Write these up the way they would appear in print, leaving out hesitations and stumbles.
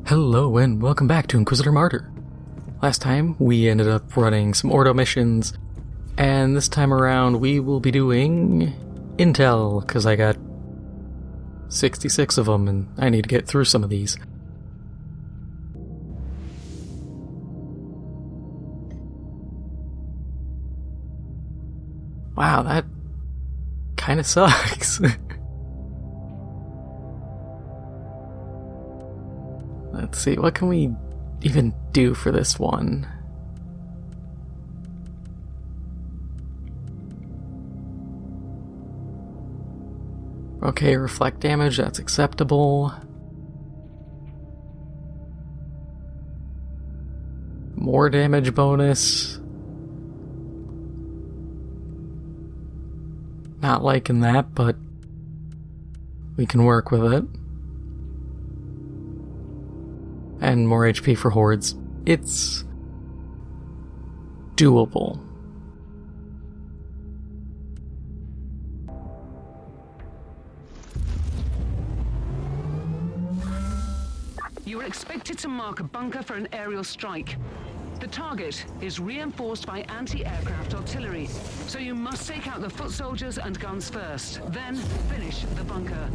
Hello and welcome back to Inquisitor Martyr. Last time we ended up running some Ordo missions, and this time around we will be doing Intel, because I got 66 of them and I need to get through some of these. Wow, that kind of sucks. Let's see, what can we even do for this one? Okay, reflect damage, that's acceptable. More damage bonus. Not liking that, but we can work with it. And more HP for hordes. It's doable. You are expected to mark a bunker for an aerial strike. The target is reinforced by anti-aircraft artillery, so you must take out the foot soldiers and guns first, then finish the bunker.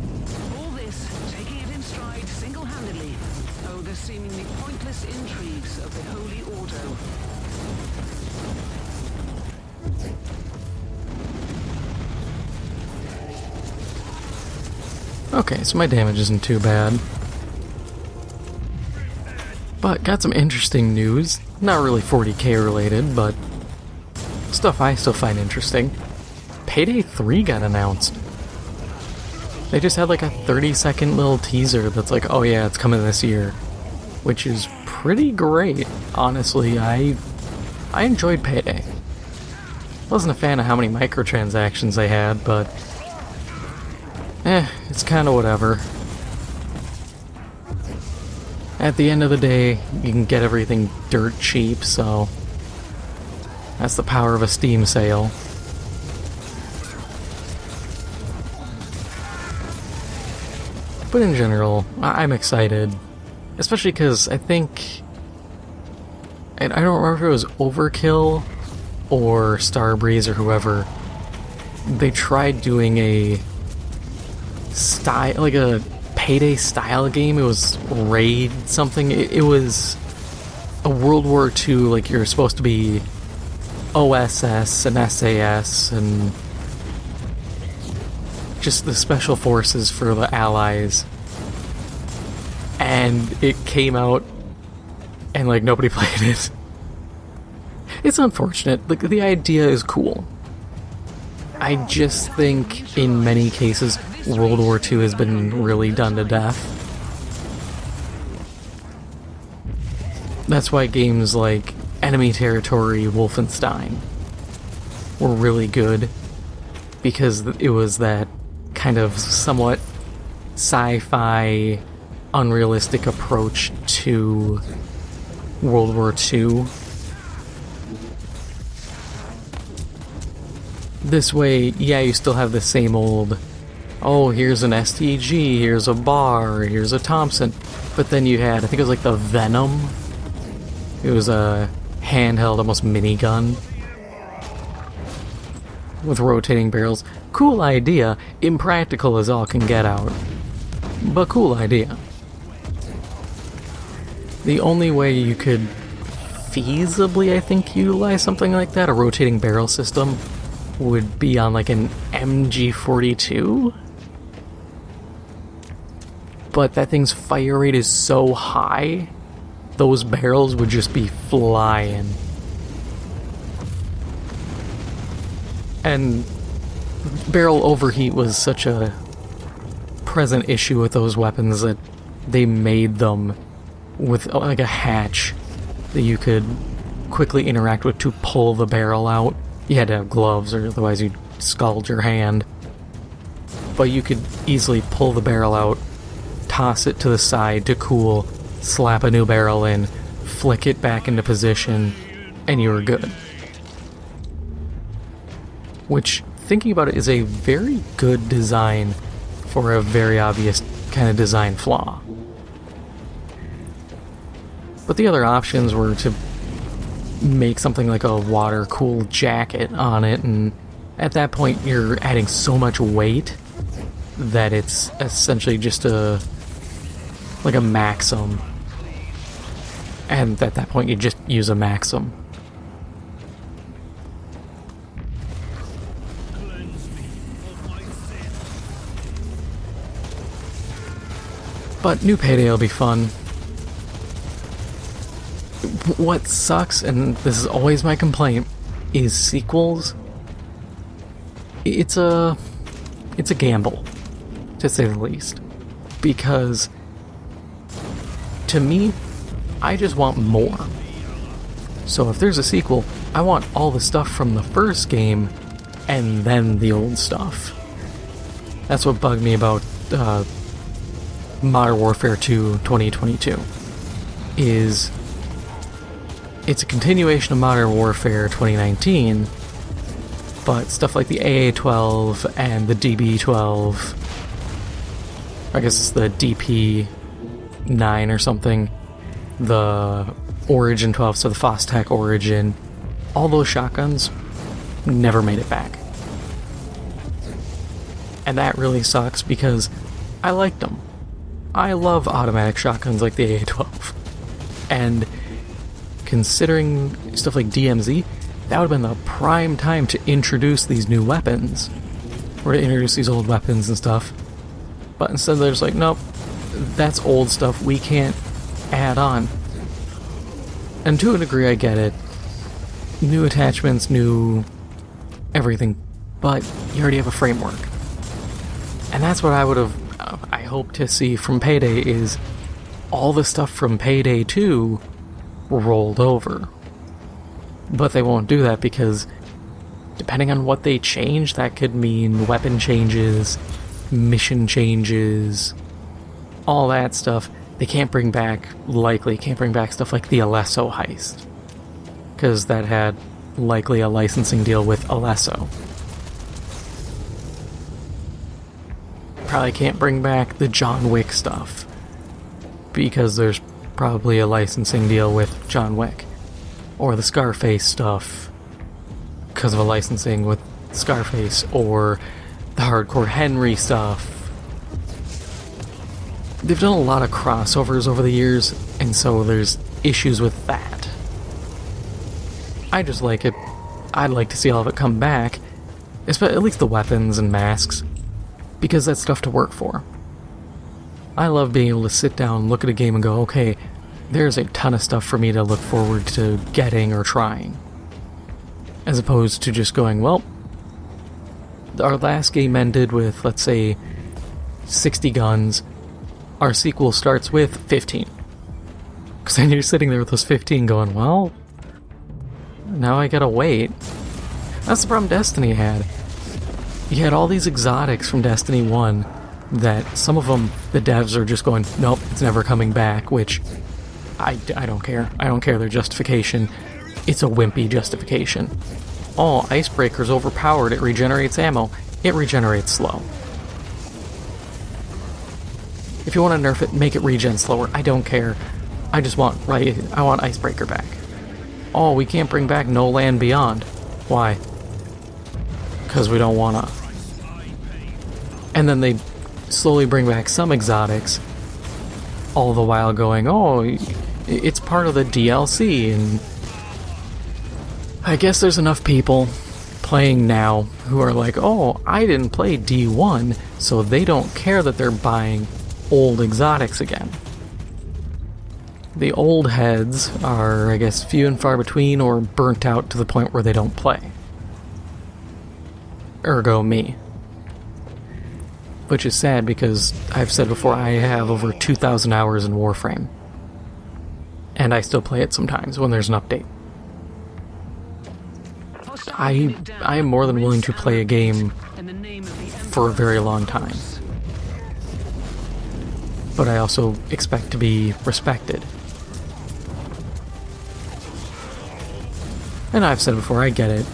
All this, taking it in stride single-handedly. Oh, the seemingly pointless intrigues of the Holy Ordo. Okay, so my damage isn't too bad. But got some interesting news. Not really 40K related, but stuff I still find interesting. Payday 3 got announced. They just had like a 30-second little teaser that's like, oh yeah, it's coming this year. Which is pretty great, honestly. I enjoyed Payday. Wasn't a fan of how many microtransactions they had, but it's kinda whatever. At the end of the day, you can get everything dirt cheap, so that's the power of a Steam sale. But in general, I'm excited. Especially because I think... I don't remember if it was Overkill or Starbreeze or whoever. They tried doing a style, like a Payday style game. It was Raid something. It was a World War II, like you're supposed to be OSS and SAS and just the special forces for the Allies. And it came out and like nobody played it. It's unfortunate. Like, the idea is cool. I just think in many cases World War II has been really done to death. That's why games like Enemy Territory, Wolfenstein were really good, because it was that kind of somewhat sci-fi, unrealistic approach to World War II. This way, yeah, you still have the same old, oh, here's an STG, here's a bar, here's a Thompson. But then you had, I think it was like the Venom. It was a handheld, almost minigun with rotating barrels. Cool idea. Impractical as all can get out. But cool idea. The only way you could feasibly, I think, utilize something like that, a rotating barrel system, would be on like an MG42. But that thing's fire rate is so high, those barrels would just be flying. And barrel overheat was such a present issue with those weapons that they made them with like a hatch that you could quickly interact with to pull the barrel out. You had to have gloves, or otherwise you'd scald your hand. But you could easily pull the barrel out, toss it to the side to cool, slap a new barrel in, flick it back into position, and you were good. Which, thinking about it, is a very good design for a very obvious kind of design flaw. But the other options were to make something like a water-cooled jacket on it, and at that point you're adding so much weight that it's essentially just like a Maxim. And at that point you just use a Maxim. But new Payday will be fun. What sucks, and this is always my complaint, is sequels. It's a gamble, to say the least. Because, to me, I just want more. So if there's a sequel, I want all the stuff from the first game, and then the old stuff. That's what bugged me about Modern Warfare 2 2022, is it's a continuation of Modern Warfare 2019, but stuff like the AA-12 and the DB-12, I guess it's the DP-9 or something, the Origin 12, so the Fostech Origin, all those shotguns never made it back. And that really sucks because I liked them. I love automatic shotguns like the AA-12. And considering stuff like DMZ, that would have been the prime time to introduce these new weapons. Or to introduce these old weapons and stuff. But instead they're just like, nope, that's old stuff, we can't add on. And to a degree I get it. New attachments, new everything. But you already have a framework. And that's what I would have... I hope to see from Payday is all the stuff from Payday 2 rolled over. But they won't do that because depending on what they change, that could mean weapon changes, mission changes, all that stuff. They can't bring back, likely can't bring back stuff like the Alesso heist, because that had likely a licensing deal with Alesso. Probably can't bring back the John Wick stuff, because there's probably a licensing deal with John Wick. Or the Scarface stuff, because of a licensing with Scarface, or the Hardcore Henry stuff. They've done a lot of crossovers over the years, and so there's issues with that. I just like it. I'd like to see all of it come back, at least the weapons and masks, because that's stuff to work for. I love being able to sit down, look at a game and go, okay, there's a ton of stuff for me to look forward to getting or trying. As opposed to just going, well, our last game ended with, let's say, 60 guns. Our sequel starts with 15. Because then you're sitting there with those 15 going, well, now I gotta wait. That's the problem Destiny had. You had all these exotics from Destiny 1 that some of them, the devs are just going, nope, it's never coming back, which I don't care. I don't care their justification. It's a wimpy justification. Oh, Icebreaker's overpowered, it regenerates ammo. It regenerates slow. If you want to nerf it, make it regen slower. I don't care. I want Icebreaker back. Oh, we can't bring back No Land Beyond. Why? Because we don't wanna. And then they slowly bring back some exotics, all the while going, oh, it's part of the DLC, and I guess there's enough people playing now who are like, oh, I didn't play D1, so they don't care that they're buying old exotics again. The old heads are, I guess, few and far between or burnt out to the point where they don't play. Ergo me. Which is sad because I've said before I have over 2,000 hours in Warframe. And I still play it sometimes when there's an update. I am more than willing to play a game for a very long time. But I also expect to be respected. And I've said before, I get it.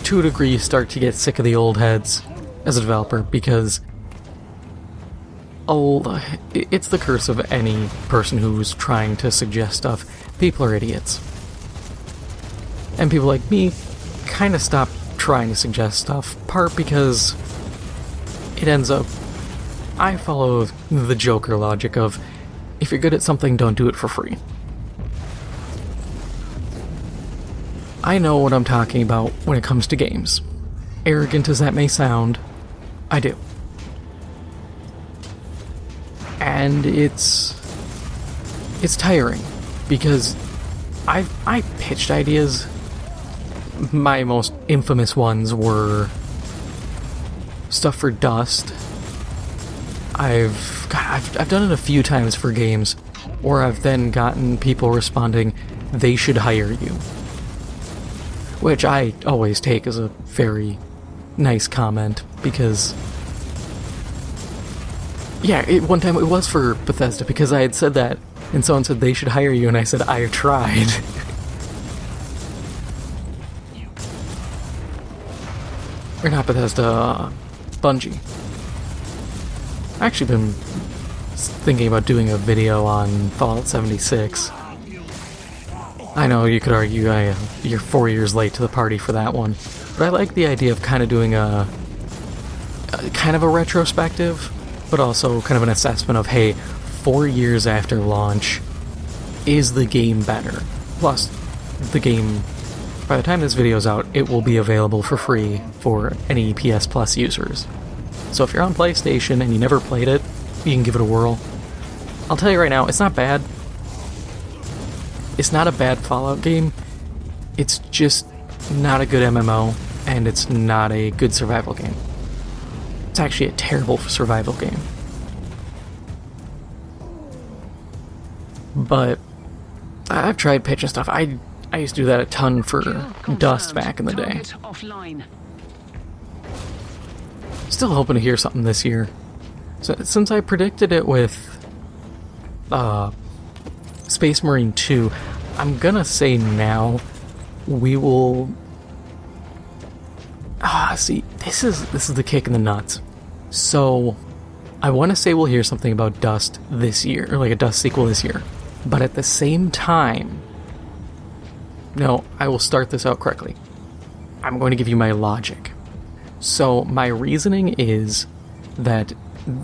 To a degree, you start to get sick of the old heads as a developer because it's the curse of any person who's trying to suggest stuff. People are idiots. And people like me kind of stop trying to suggest stuff, part because it ends up... I follow the Joker logic of, if you're good at something, don't do it for free. I know what I'm talking about when it comes to games. Arrogant as that may sound, I do. And it's tiring, because I pitched ideas. My most infamous ones were stuff for Dust. I've done it a few times for games where I've then gotten people responding, they should hire you. Which I always take as a very nice comment, because... Yeah, one time it was for Bethesda, because I had said that, and someone said they should hire you, and I said, I tried. Or not Bethesda, Bungie. I've actually been thinking about doing a video on Fallout 76. I know you could argue you're 4 years late to the party for that one, but I like the idea of kind of doing a kind of a retrospective, but also kind of an assessment of, hey, 4 years after launch, is the game better? Plus, the game, by the time this video's out, it will be available for free for any PS Plus users. So if you're on PlayStation and you never played it, you can give it a whirl. I'll tell you right now, it's not bad. It's not a bad Fallout game. It's just not a good MMO, and it's not a good survival game. It's actually a terrible survival game. But I've tried pitching stuff. I used to do that a ton for Dust back in the day. Still hoping to hear something this year. So, since I predicted it with Space Marine 2, I'm gonna say now we will... see, this is the kick in the nuts. So, I want to say we'll hear something about Dust this year, or like a Dust sequel this year. But at the same time... No, I will start this out correctly. I'm going to give you my logic. So, my reasoning is that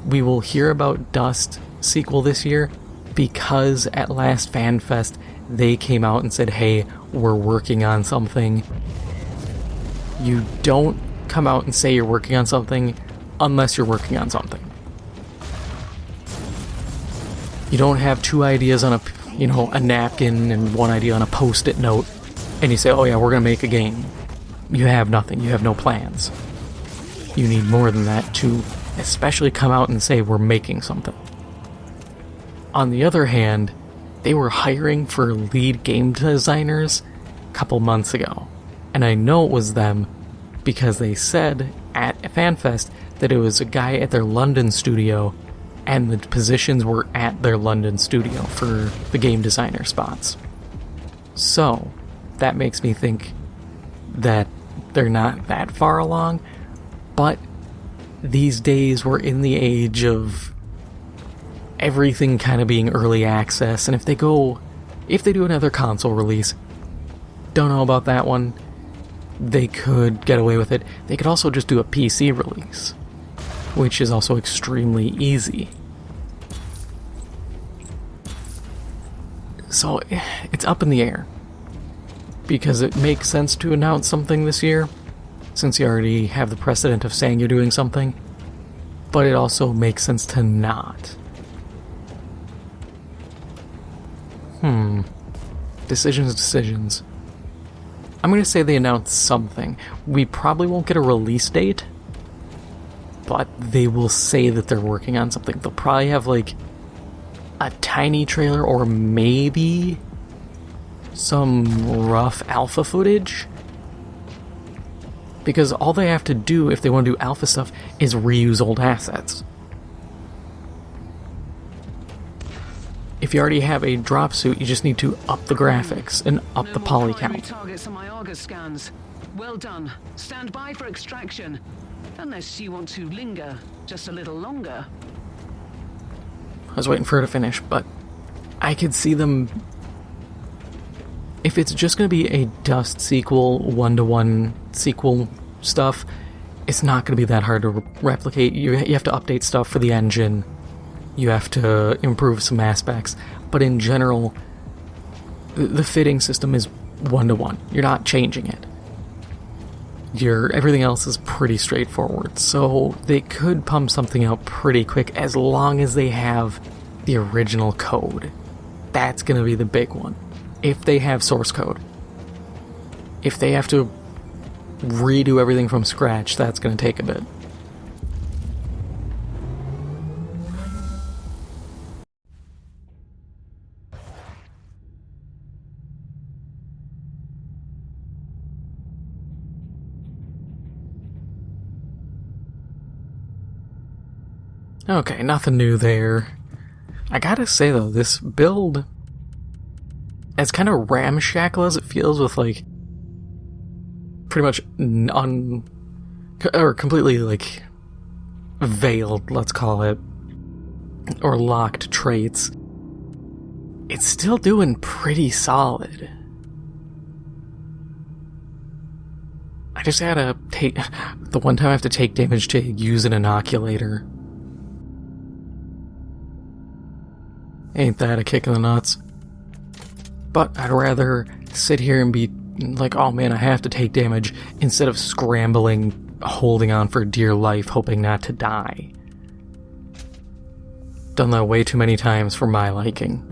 we will hear about Dust sequel this year because at last FanFest they came out and said, hey, we're working on something. You don't come out and say you're working on something unless you're working on something. You don't have two ideas on a napkin and one idea on a post-it note and you say, oh yeah, we're gonna make a game. You have nothing. You have no plans. You need more than that to especially come out and say we're making something. On the other hand, they were hiring for lead game designers a couple months ago. And I know it was them because they said at FanFest that it was a guy at their London studio and the positions were at their London studio for the game designer spots. So, that makes me think that they're not that far along, but these days we're in the age of everything kind of being early access, and if they do another console release, don't know about that one, they could get away with it. They could also just do a PC release, which is also extremely easy. So, it's up in the air. Because it makes sense to announce something this year, since you already have the precedent of saying you're doing something, but it also makes sense to not. Decisions. I'm going to say they announced something. We probably won't get a release date, but they will say that they're working on something. They'll probably have, like, a tiny trailer, or maybe some rough alpha footage. Because all they have to do if they want to do alpha stuff is reuse old assets. If you already have a drop suit, you just need to up the graphics and up the poly count. Targets on my Argus scans. Well done. Stand by for extraction. Unless you want to linger just a little longer. I was waiting for her to finish, but I could see them... If it's just going to be a Dust sequel, one-to-one sequel stuff, it's not going to be that hard to replicate. You have to update stuff for the engine. You have to improve some aspects. But in general, the fitting system is one-to-one. You're not changing it. Everything else is pretty straightforward. So they could pump something out pretty quick as long as they have the original code. That's going to be the big one. If they have source code. If they have to redo everything from scratch, that's going to take a bit. Okay, nothing new there. I gotta say though, this build, as kind of ramshackle as it feels, with like pretty much completely like veiled, let's call it, or locked traits, it's still doing pretty solid. I just gotta take the one time I have to take damage to use an inoculator. Ain't that a kick in the nuts? But I'd rather sit here and be like, oh man, I have to take damage, instead of scrambling, holding on for dear life, hoping not to die. Done that way too many times for my liking.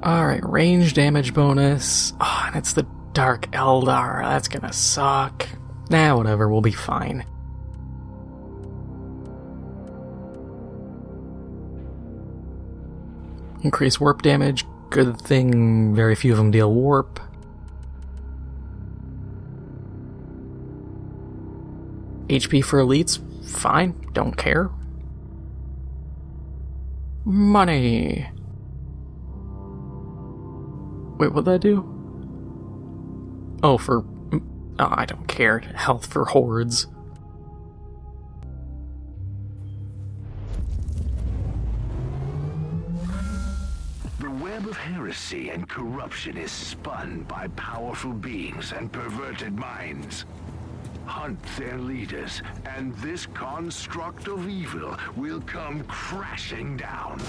Alright, range damage bonus. Oh, and it's the Dark Eldar. That's gonna suck. Nah, whatever, we'll be fine. Increase warp damage. Good thing very few of them deal warp. HP for elites? Fine, don't care. Money. Wait, what'd that do? Oh, I don't care. Health for hordes. The web of heresy and corruption is spun by powerful beings and perverted minds. Hunt their leaders, and this construct of evil will come crashing down.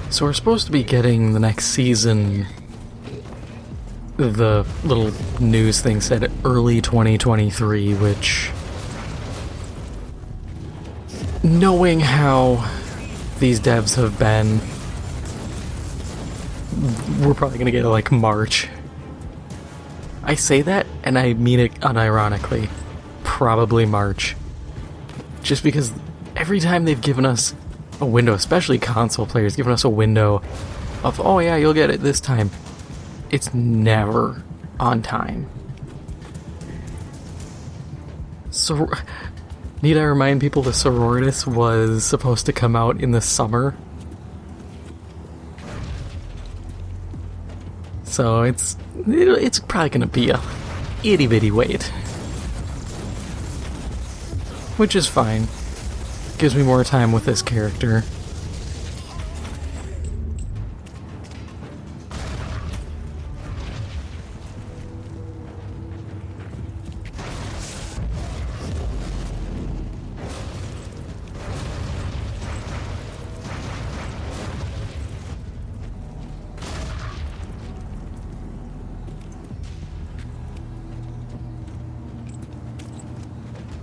So we're supposed to be getting the next season. The little news thing said early 2023, which, knowing how these devs have been, we're probably gonna get like March. I say that and I mean it unironically. Probably March. Just because every time they've given us a window, especially console players, giving us a window of, oh yeah, you'll get it this time, it's never on time. So, need I remind people the Sororitas was supposed to come out in the summer? So it's probably gonna be a itty bitty wait. Which is fine. Gives me more time with this character.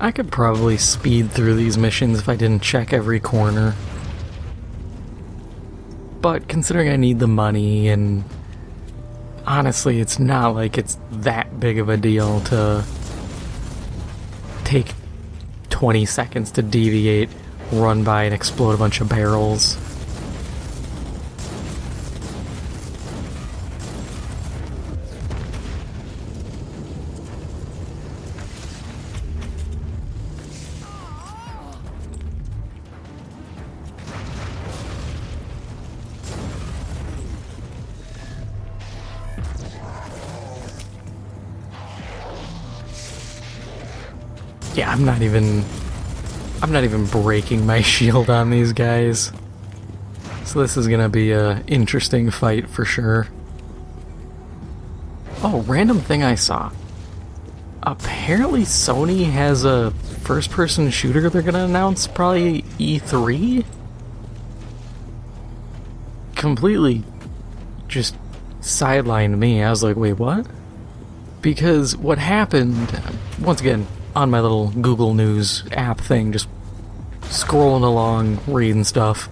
I could probably speed through these missions if I didn't check every corner. But considering I need the money, and honestly, it's not like it's that big of a deal to take 20 seconds to deviate, run by, and explode a bunch of barrels. Yeah, I'm not even breaking my shield on these guys. So this is gonna be a interesting fight for sure. Oh, random thing I saw. Apparently Sony has a first-person shooter they're gonna announce probably E3? Completely just sidelined me. I was like, wait, what? Because what happened, once again, on my little Google News app thing, just scrolling along, reading stuff,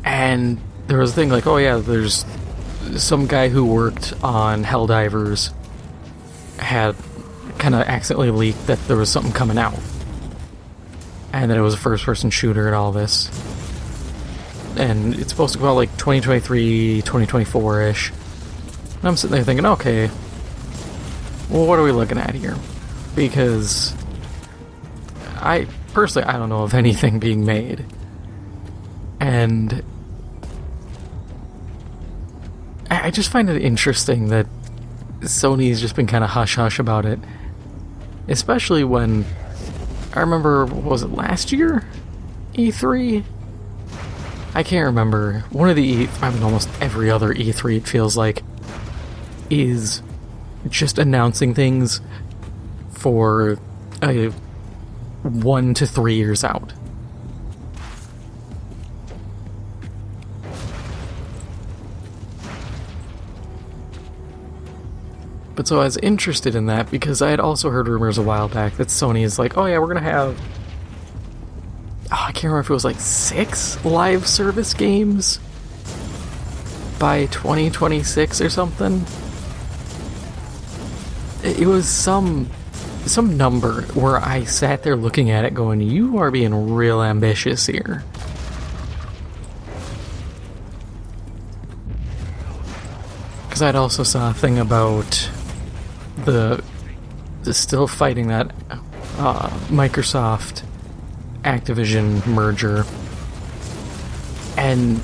and there was a thing like, oh yeah, there's some guy who worked on Helldivers had kind of accidentally leaked that there was something coming out, and that it was a first-person shooter and all this, and it's supposed to go out like 2023, 2024-ish. And I'm sitting there thinking, okay, well, what are we looking at here? Because I don't know of anything being made, and I just find it interesting that Sony's just been kind of hush-hush about it. Especially when, I remember, what was it, last year? E3? I can't remember. One of the almost every other E3, it feels like, is just announcing things for 1 to 3 years out. But so I was interested in that because I had also heard rumors a while back that Sony is like, oh yeah, we're gonna have, I can't remember if it was like 6 live service games by 2026 or something. It was some number where I sat there looking at it going, you are being real ambitious here. Because I'd also saw a thing about the still fighting that Microsoft Activision merger, and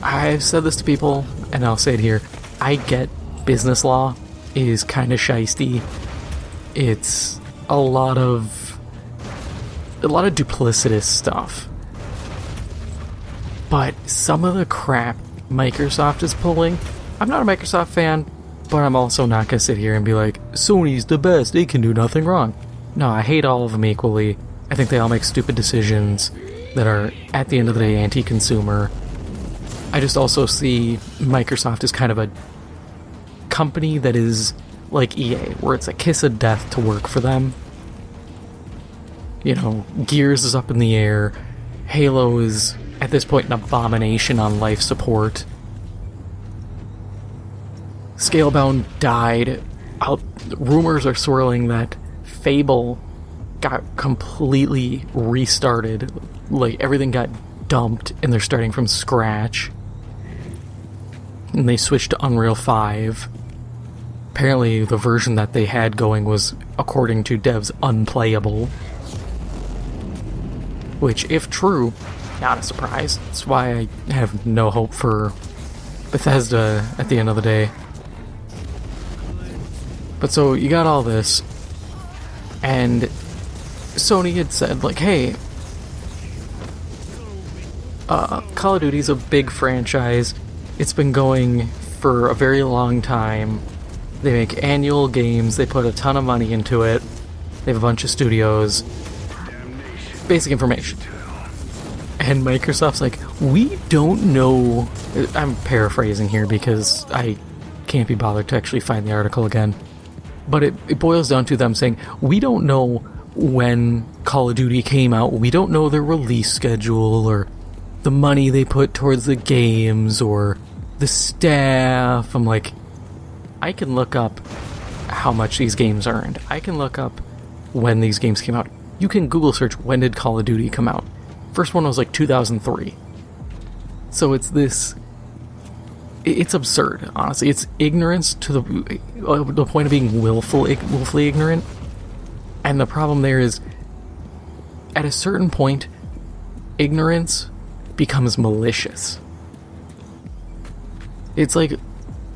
I've said this to people and I'll say it here, I get business law is kind of shisty. It's a lot of duplicitous stuff, but some of the crap Microsoft is pulling, I'm not a Microsoft fan, but I'm also not going to sit here and be like, Sony's the best, they can do nothing wrong. No, I hate all of them equally. I think they all make stupid decisions that are, at the end of the day, anti-consumer. I just also see Microsoft as kind of a company that is like EA, where it's a kiss of death to work for them. You know, Gears is up in the air. Halo is, at this point, an abomination on life support. Scalebound died. Rumors are swirling that Fable got completely restarted. Like, everything got dumped and they're starting from scratch. And they switched to Unreal 5. Apparently, the version that they had going was, according to devs, unplayable. Which, if true, not a surprise. That's why I have no hope for Bethesda at the end of the day. But so, you got all this, and Sony had said, like, hey, Call of Duty's a big franchise. It's been going for a very long time. They make annual games, they put a ton of money into it, they have a bunch of studios. Basic information. And Microsoft's like, we don't know, I'm paraphrasing here because I can't be bothered to actually find the article again. But it boils down to them saying, we don't know when Call of Duty came out, we don't know their release schedule, or the money they put towards the games, or the staff. I'm like, I can look up how much these games earned. I can look up when these games came out. You can Google search, when did Call of Duty come out? First one was like 2003. So it's this... It's absurd, honestly. It's ignorance to the point of being willfully ignorant. And the problem there is, at a certain point, ignorance becomes malicious. It's like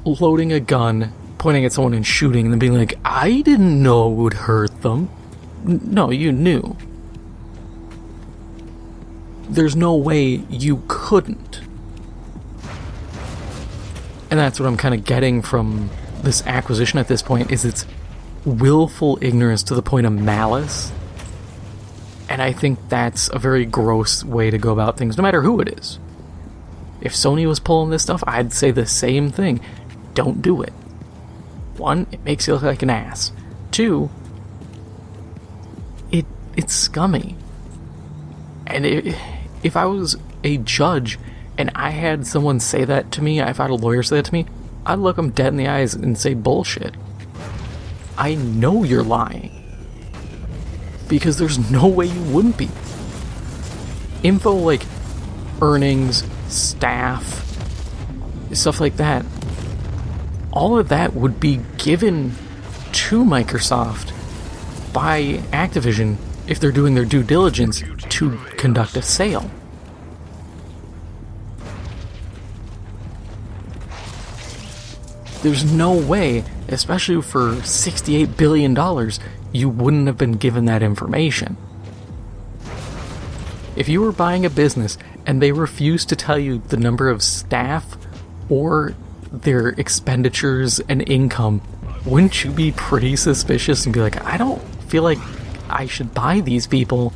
loading a gun, pointing at someone and shooting, and then being like, I didn't know it would hurt them. No, you knew. There's no way you couldn't. And that's what I'm kind of getting from this acquisition at this point, is it's willful ignorance to the point of malice. And I think that's a very gross way to go about things, no matter who it is. If Sony was pulling this stuff, I'd say the same thing. Don't do it. 1, it makes you look like an ass. 2, it's scummy. And if I was a judge and I had someone say that to me, if I had a lawyer say that to me, I'd look them dead in the eyes and say, bullshit. I know you're lying. Because there's no way you wouldn't be. Info like earnings, staff, stuff like that, all of that would be given to Microsoft by Activision if they're doing their due diligence to conduct a sale. There's no way, especially for $68 billion, you wouldn't have been given that information. If you were buying a business and they refused to tell you the number of staff or their expenditures and income, wouldn't you be pretty suspicious and be like, I don't feel like I should buy these people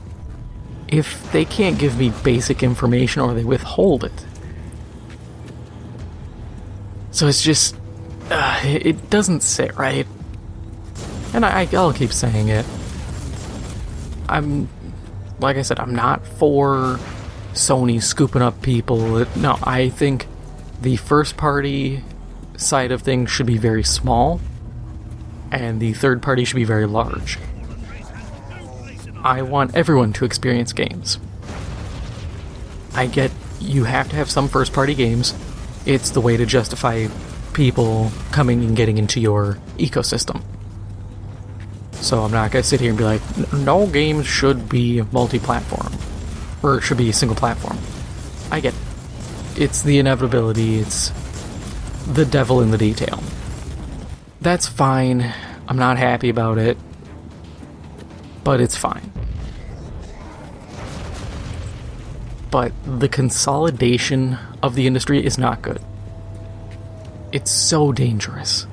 if they can't give me basic information or they withhold it? So it's just, it doesn't sit right. And I'll keep saying it. Like I said, I'm not for Sony scooping up people. No, I think the first-party side of things should be very small, and the third-party should be very large. I want everyone to experience games. I get you have to have some first-party games. It's the way to justify people coming and getting into your ecosystem. So I'm not going to sit here and be like, no games should be multi-platform, or should be single platform. I get it. It's the inevitability, it's the devil in the detail. That's fine. I'm not happy about it, but it's fine. But the consolidation of the industry is not good. It's so dangerous.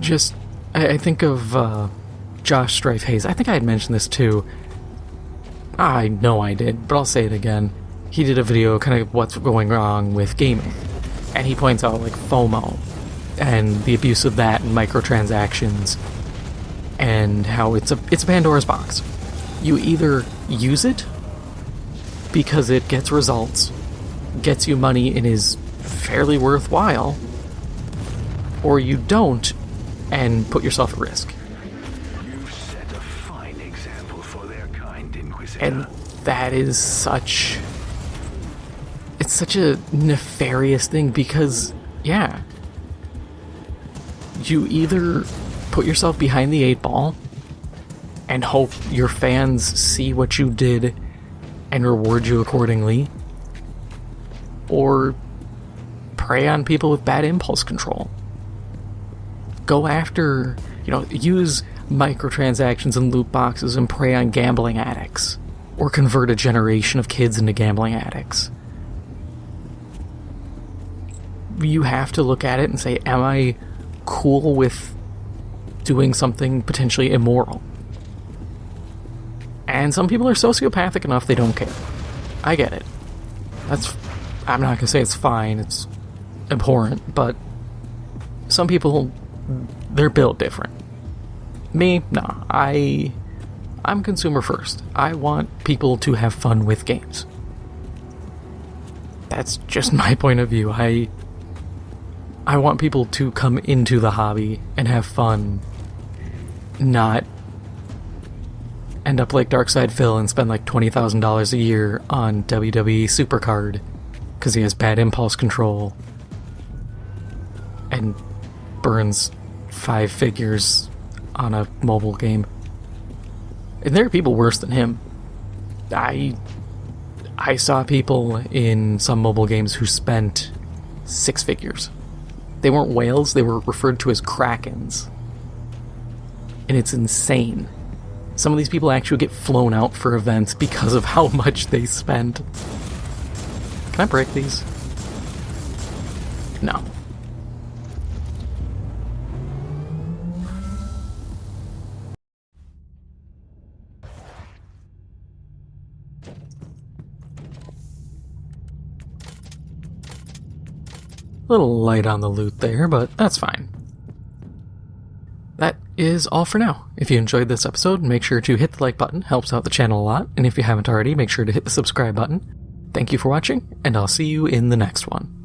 Just, I think of Josh Strife Hayes. I think I had mentioned this too. I know I did, but I'll say it again. He did a video kind of what's going wrong with gaming. And he points out like FOMO and the abuse of that and microtransactions and how it's a Pandora's box. You either use it because it gets results, gets you money and is fairly worthwhile, or you don't and put yourself at risk. You set a fine example for their kind, Inquisitor. And that is such... It's such a nefarious thing because, yeah, you either put yourself behind the 8 ball and hope your fans see what you did and reward you accordingly, or prey on people with bad impulse control. Go after, use microtransactions and loot boxes and prey on gambling addicts, or convert a generation of kids into gambling addicts. You have to look at it and say, am I cool with doing something potentially immoral? And some people are sociopathic enough they don't care. I get it. I'm not gonna say it's fine, it's abhorrent, but some people, they're built different. Me, no. I'm consumer first. I want people to have fun with games. That's just my point of view. I want people to come into the hobby and have fun, not end up like Darkside Phil and spend like $20,000 a year on WWE Supercard because he has bad impulse control and burns 5 figures on a mobile game. And there are people worse than him. I saw people in some mobile games who spent 6 figures. They weren't whales, they were referred to as krakens. And it's insane. Some of these people actually get flown out for events because of how much they spend. Can I break these? No. A little light on the loot there, but that's fine. That is all for now. If you enjoyed this episode, make sure to hit the like button, helps out the channel a lot, and if you haven't already, make sure to hit the subscribe button. Thank you for watching, and I'll see you in the next one.